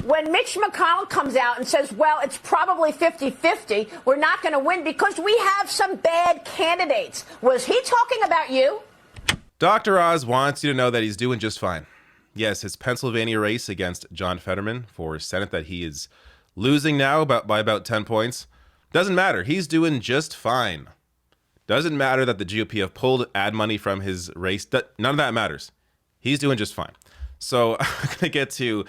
when Mitch McConnell comes out and says, well, it's probably 50-50, we're not going to win because we have some bad candidates. Was he talking about you? Dr. Oz wants you to know that he's doing just fine. Yes, his Pennsylvania race against John Fetterman for Senate that he is losing now by about 10 points. Doesn't matter. He's doing just fine. Doesn't matter that the GOP have pulled ad money from his race. None of that matters. He's doing just fine. So I'm going to get to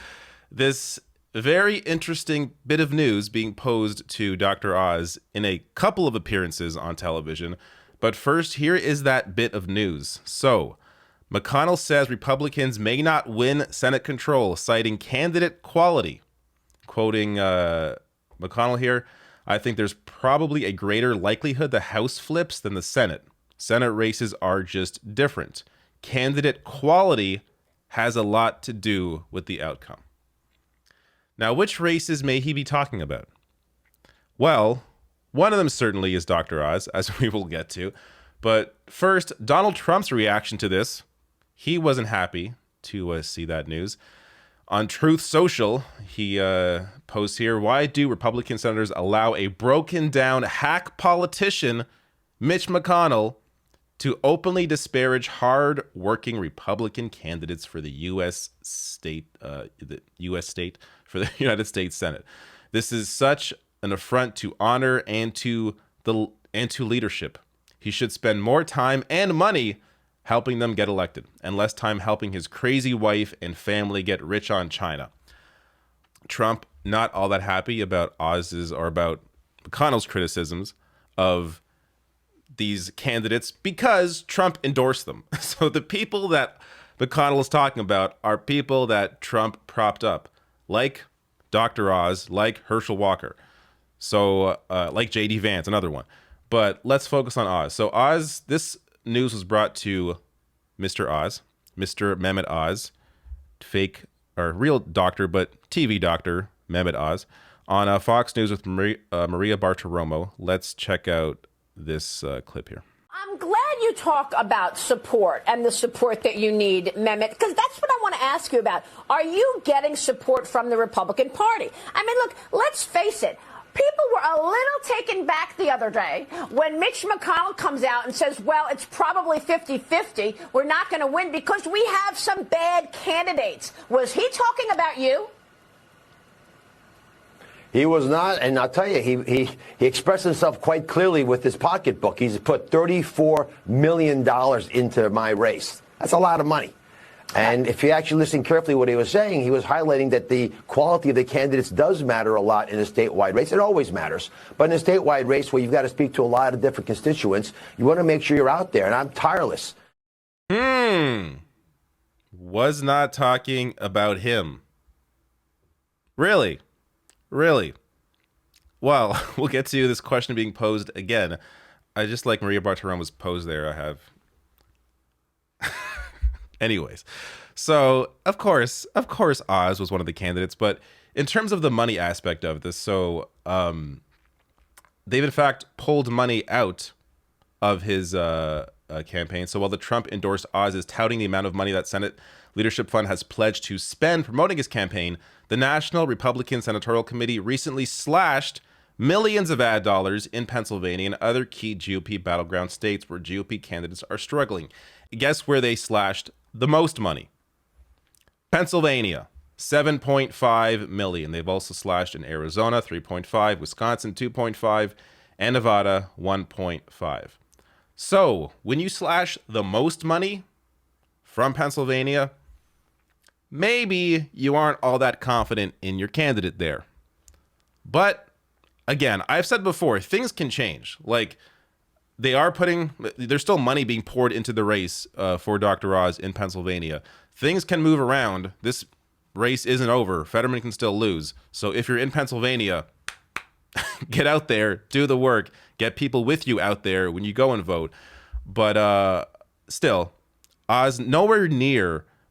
this very interesting bit of news being posed to Dr. Oz in a couple of appearances on television. But first, here is that bit of news. So, McConnell says Republicans may not win Senate control, citing candidate quality. Quoting McConnell here, I think there's probably a greater likelihood the House flips than the Senate. Senate races are just different. Candidate quality has a lot to do with the outcome. Now, which races may he be talking about? Well, one of them certainly is Dr. Oz, as we will get to. But first, Donald Trump's reaction to this. He wasn't happy to see that news. On Truth Social, he posts here, why do Republican senators allow a broken down hack politician, Mitch McConnell, to openly disparage hard-working Republican candidates for the U.S. state for the United States Senate? This is such an affront to honor and to leadership. He should spend more time and money helping them get elected and less time helping his crazy wife and family get rich on China. Trump not all that happy about Oz's or about McConnell's criticisms of these candidates because Trump endorsed them. So the people that McConnell is talking about are people that Trump propped up, like Dr. Oz, like Herschel Walker. So like J.D. Vance, another one. But let's focus on Oz. So Oz, this news was brought to Mr. Oz, Mr. Mehmet Oz, fake or real doctor, but TV doctor Mehmet Oz, on Fox News with Maria Bartiromo. Let's check out this clip here. I'm glad you talk about support and the support that you need, Mehmet, because that's what I want to ask you about. Are you getting support from the Republican Party? I mean, look, let's face it. People were a little taken back the other day when Mitch McConnell comes out and says, well, it's probably 50-50. We're not going to win because we have some bad candidates. Was he talking about you? He was not, and I'll tell you, he expressed himself quite clearly with his pocketbook. He's put $34 million into my race. That's a lot of money. And if you actually listen carefully to what he was saying, he was highlighting that the quality of the candidates does matter a lot in a statewide race. It always matters. But in a statewide race where you've got to speak to a lot of different constituents, you want to make sure you're out there. And I'm tireless. Was not talking about him. Really? Really? Well, we'll get to this question being posed again. I just like Maria Bartiromo's pose there. I have. Anyways, so of course, Oz was one of the candidates. But in terms of the money aspect of this, so they've in fact pulled money out of his campaign. So while the Trump endorsed Oz is touting the amount of money that Senate Leadership Fund has pledged to spend promoting his campaign, the National Republican Senatorial Committee recently slashed millions of ad dollars in Pennsylvania and other key GOP battleground states where GOP candidates are struggling. Guess where they slashed the most money? Pennsylvania, $7.5 million. They've also slashed in Arizona, $3.5, Wisconsin, $2.5, and Nevada, $1.5. So when you slash the most money from Pennsylvania, maybe you aren't all that confident in your candidate there. But again, I've said before, things can change. Like, there's still money being poured into the race for Dr. Oz in Pennsylvania. Things can move around. This race isn't over. Fetterman can still lose. So if you're in Pennsylvania, get out there, do the work, get people with you out there when you go and vote. But still, Oz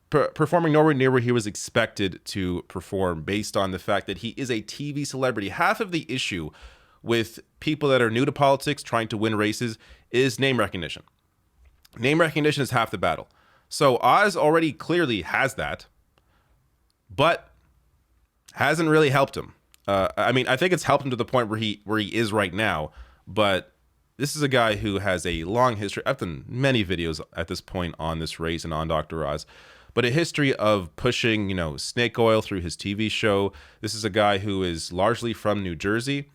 performing nowhere near where he was expected to perform based on the fact that he is a TV celebrity. Half of the issue with people that are new to politics trying to win races is name recognition. Name recognition is half the battle. So Oz already clearly has that, but hasn't really helped him. I mean, I think it's helped him to the point where he is right now. But this is a guy who has a long history. I've done many videos at this point on this race and on Dr. Oz, but a history of pushing, snake oil through his TV show. This is a guy who is largely from New Jersey,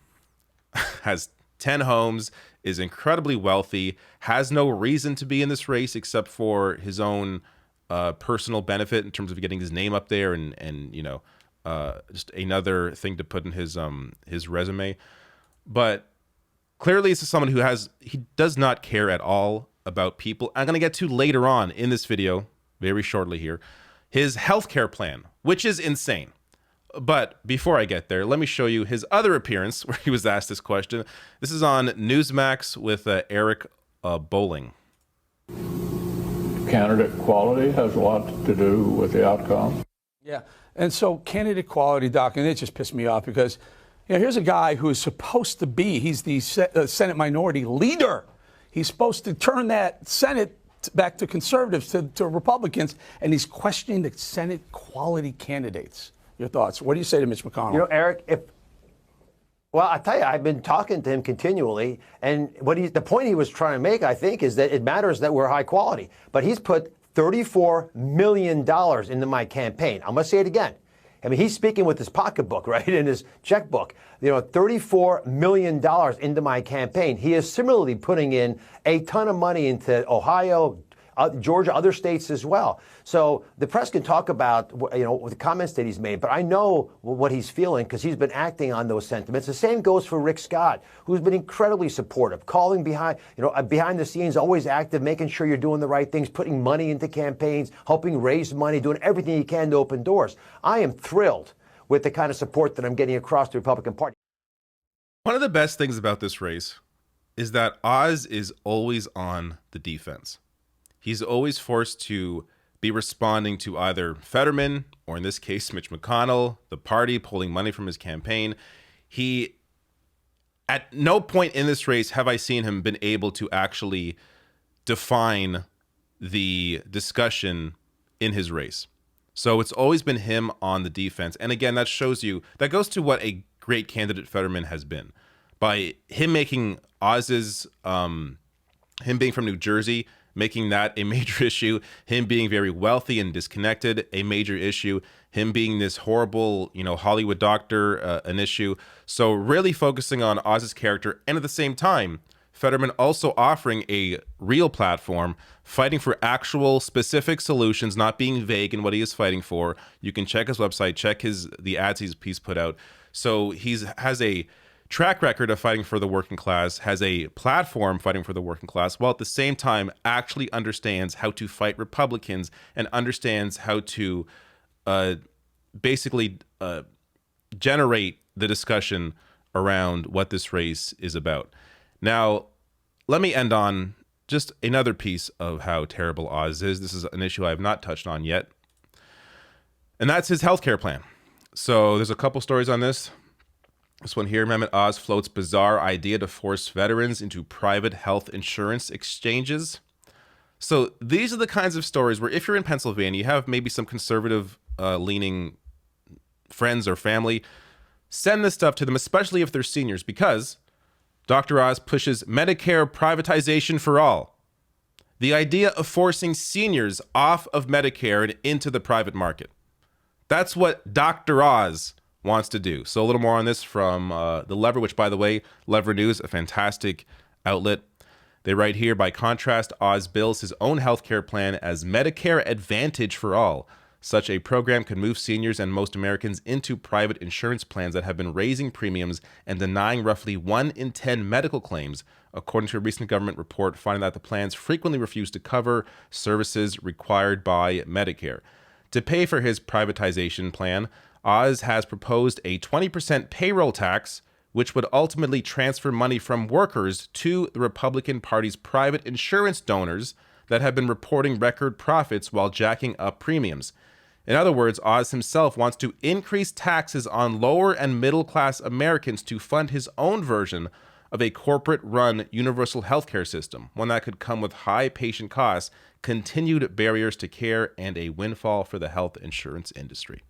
has 10 homes, is incredibly wealthy, has no reason to be in this race except for his own personal benefit in terms of getting his name up there and just another thing to put in his resume. But clearly this is someone he does not care at all about people. I'm going to get to later on in this video, very shortly here, his healthcare plan, which is insane. But before I get there, let me show you his other appearance where he was asked this question. This is on Newsmax with Eric Bowling. Candidate quality has a lot to do with the outcome. Yeah, and so candidate quality, Doc, and it just pissed me off because here's a guy who is supposed to be, he's the Senate minority leader. He's supposed to turn that Senate back to conservatives, to Republicans, and he's questioning the Senate quality candidates. Your thoughts? What do you say to Mitch McConnell? Eric, well, I tell you, I've been talking to him continually, and the point he was trying to make, I think, is that it matters that we're high quality. But he's put $34 million into my campaign. I'm going to say it again. I mean, he's speaking with his pocketbook, right, in his checkbook. $34 million into my campaign. He is similarly putting in a ton of money into Ohio, Georgia, other states as well. So the press can talk about, the comments that he's made, but I know what he's feeling because he's been acting on those sentiments. The same goes for Rick Scott, who's been incredibly supportive, calling behind the scenes, always active, making sure you're doing the right things, putting money into campaigns, helping raise money, doing everything he can to open doors. I am thrilled with the kind of support that I'm getting across the Republican Party. One of the best things about this race is that Oz is always on the defense. He's always forced to be responding to either Fetterman, or in this case, Mitch McConnell, the party pulling money from his campaign. At no point in this race have I seen him been able to actually define the discussion in his race. So it's always been him on the defense. And again, that goes to what a great candidate Fetterman has been. By him making Oz's, him being from New Jersey, making that a major issue, him being very wealthy and disconnected, a major issue, him being this horrible, Hollywood doctor, an issue. So really focusing on Oz's character, and at the same time, Fetterman also offering a real platform, fighting for actual specific solutions, not being vague in what he is fighting for. You can check his website, check the ads he's put out. So has a track record of fighting for the working class, has a platform fighting for the working class, while at the same time actually understands how to fight Republicans and understands how to basically generate the discussion around what this race is about. Now, let me end on just another piece of how terrible Oz is. This is an issue I have not touched on yet, and that's his healthcare plan. So there's a couple stories on this. This one here, Mehmet Oz floats bizarre idea to force veterans into private health insurance exchanges. So these are the kinds of stories where if you're in Pennsylvania, you have maybe some conservative leaning friends or family, send this stuff to them, especially if they're seniors, because Dr. Oz pushes Medicare privatization for all. The idea of forcing seniors off of Medicare and into the private market. That's what Dr. Oz wants to do. So a little more on this from The Lever, which, by the way, Lever News, a fantastic outlet. They write here, by contrast, Oz bills his own healthcare plan as Medicare Advantage for all. Such a program could move seniors and most Americans into private insurance plans that have been raising premiums and denying roughly 1 in 10 medical claims, according to a recent government report finding that the plans frequently refuse to cover services required by Medicare. To pay for his privatization plan, Oz has proposed a 20% payroll tax, which would ultimately transfer money from workers to the Republican Party's private insurance donors that have been reporting record profits while jacking up premiums. In other words, Oz himself wants to increase taxes on lower and middle-class Americans to fund his own version of a corporate-run universal healthcare system, one that could come with high patient costs, continued barriers to care, and a windfall for the health insurance industry.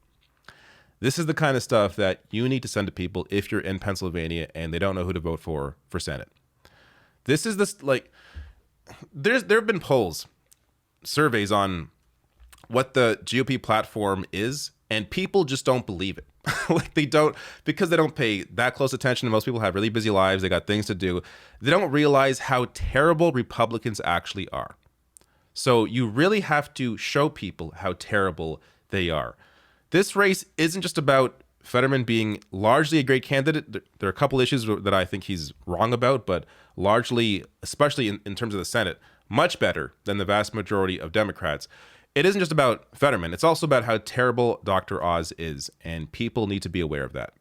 This is the kind of stuff that you need to send to people if you're in Pennsylvania and they don't know who to vote for Senate. This is this, like, there have been polls, surveys on what the GOP platform is, and people just don't believe it. Like, they don't, because they don't pay that close attention. Most people have really busy lives. They got things to do. They don't realize how terrible Republicans actually are. So you really have to show people how terrible they are. This race isn't just about Fetterman being largely a great candidate. There are a couple issues that I think he's wrong about, but largely, especially in terms of the Senate, much better than the vast majority of Democrats. It isn't just about Fetterman. It's also about how terrible Dr. Oz is, and people need to be aware of that.